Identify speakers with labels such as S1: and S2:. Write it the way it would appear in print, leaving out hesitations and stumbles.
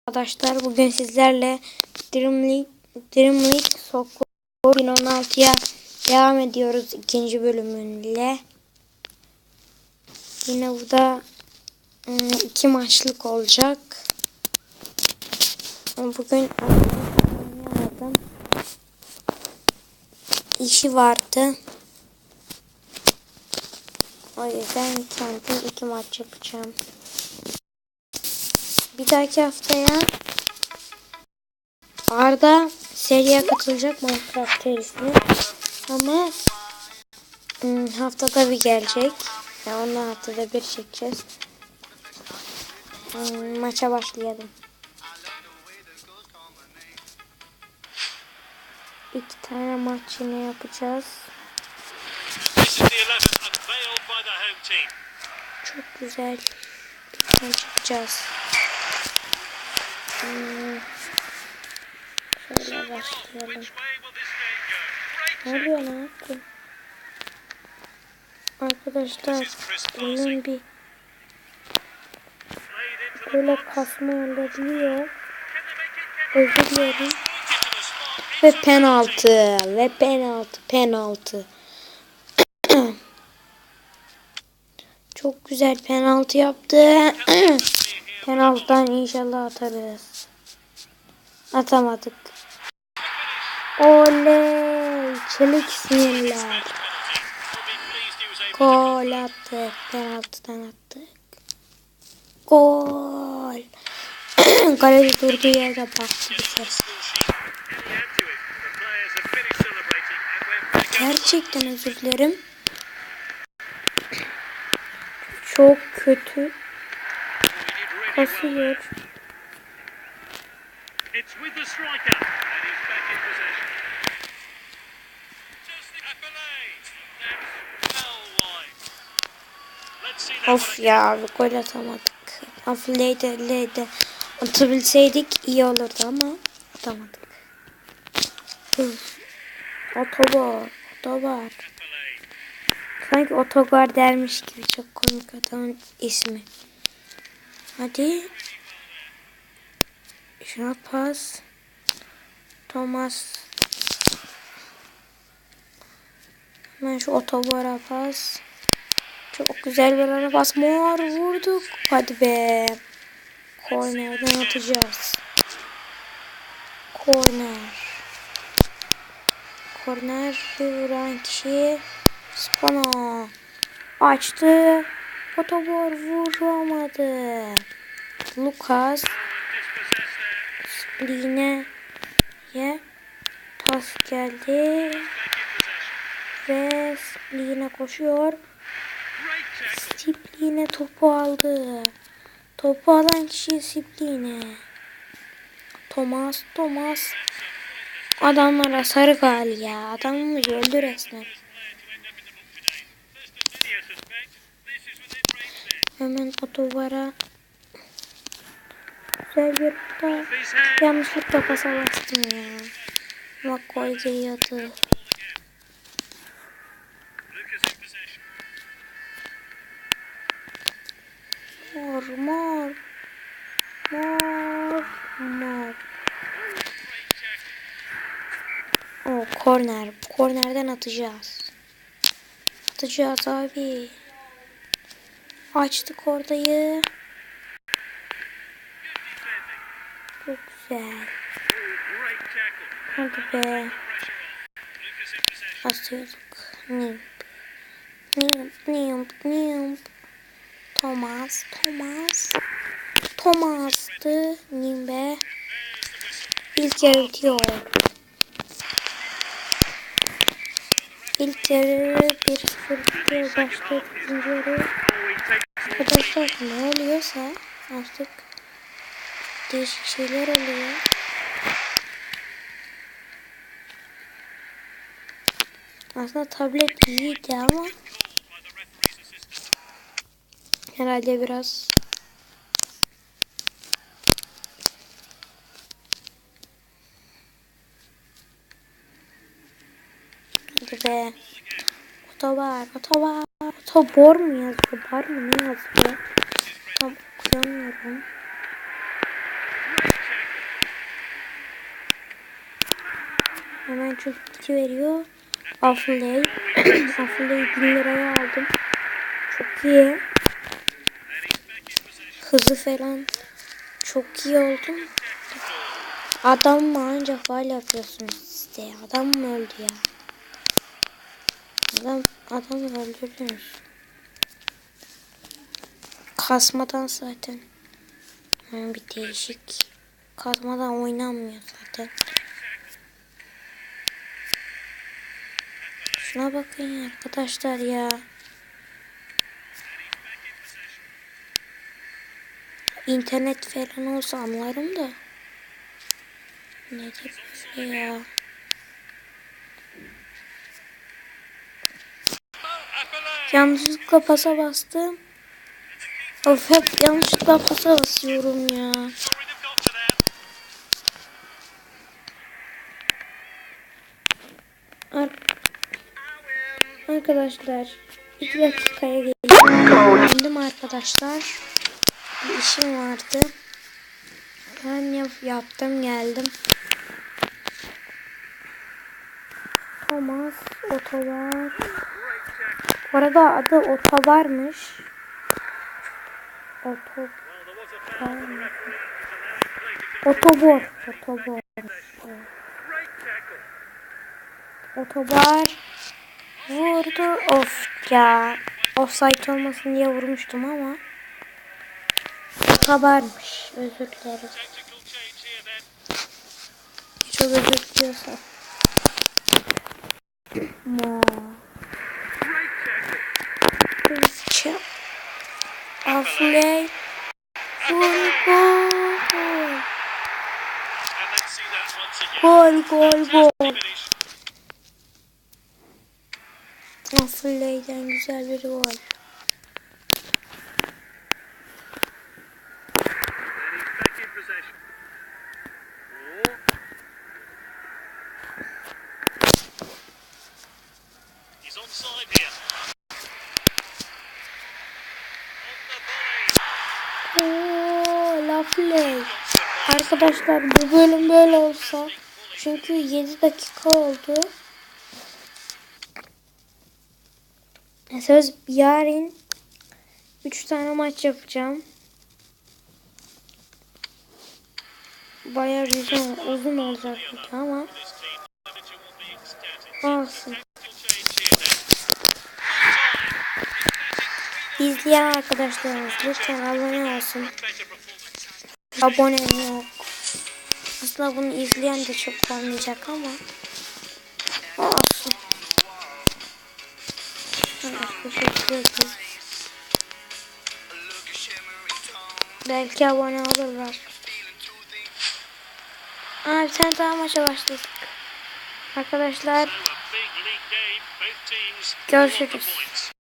S1: Arkadaşlar bugün sizlerle Dream League Soccer 2016'ya devam ediyoruz ikinci bölümüyle. Yine burada 2 maçlık olacak. Bugün oynayamadım. İşi vardı. O yüzden kendim 2 maç yapacağım. Bir dahaki haftaya Arda seriye katılacak Minecraft serisine. Ama haftada bir gelecek. Yani ondan haftada bir çekeceğiz. Maça başlayalım. 2 tane maç yine yapacağız. Çok güzel. Bir çıkacağız. Şöyle başlayalım. Ne oluyor lan? Arkadaşlar oyun bir böyle kasma olabiliyor. Özür dilerim. Ve penaltı. Çok güzel penaltı yaptı. Penaltıdan inşallah atarız. Atamadık. Oley! Çelik sinirler. Gol attık. Penaltıdan attık. Gol. Kaleci durduğu yerde baktı bir ses. Gerçekten özür dilerim. Çok kötü. Kasıyor. Of ya, gol atamadık. Afileyde atabilseydik iyi olurdu ama atamadık. Otogar. Sanki otogar dermiş gibi, çok komik adamın ismi. Hadi. Şuna pas. Thomas. Hemen şu otogara pas. Çok güzel bir ara pas. Mor vurduk. Hadi be. Kornerden atacağız. Korner vuran kişi Spano. Açtı. Otogor vuramadı. Lucas Spline'ye pas geldi. Ve Spline koşuyor. Spline topu aldı. Topu alan kişi Spline. Thomas. Adamlara sarı gal ya. Adamımı öldü resmen. Hemen o duvara güzel bir da yanlışlıkla pasa bastım ya. Bak gol geliyordu. Mor. O korner. Kornerden atacağız. Atacağız abi. Açtık orayı. Çok güzel. Hadi be. Basıyorduk. Nimp. Thomas'tı. Nimbe. İlk yarı bitiyor. İlk yarı 1-0 bitiyor. Başladı ikinci yarı. Arkadaşlar ne oluyorsa artık değişik şeyler oluyor. Aslında tablet iyiydi ama herhalde biraz be. Otobor mu yazıyor? Bar mı ne yazıyor? Tam okuyamıyorum. Hemen çok kiti veriyor. Affley. Affley'i 1000 liraya aldım. Çok iyi. Hızı falan çok iyi oldum. Adam mı ancak faul yapıyorsunuz işte. Adam mı öldü ya? Adam öldürdünüz. Kasmadan zaten. Yani bir değişik. Kasmadan oynanmıyor zaten. Şuna bakın ya arkadaşlar ya. İnternet falan olsa anlarım da. Nedir böyle ya? Yanlışlıkla pasa bastım. Of hep yanlışlıkla pasa basıyorum ya. Arkadaşlar 2 dakikaya geldim arkadaşlar. Bir işim vardı. Ben yaptım geldim. Thomas Otobar. Bu arada adı Otobar'mış. Otobor. Otobar vurdu. Of ya. Offside olmasın diye vurmuştum ama. Otobar'mış. Özür dilerim. Çok özür diliyorsam. Affley. Gol. Affley'den güzel bir gol. Affley. Arkadaşlar bu bölüm böyle olsa. Çünkü 7 dakika oldu. Söz yarın 3 tane maç yapacağım. Bayağı uzun olacak ama olsun. İzleyen arkadaşlarımız lütfen abone olsun. Abone yok. Aslında bunu izleyen de çok olmayacak ama olsun. Teşekkür ederim. Belki abone olurlar. Bir tane daha maça başladık. Arkadaşlar görüşürüz.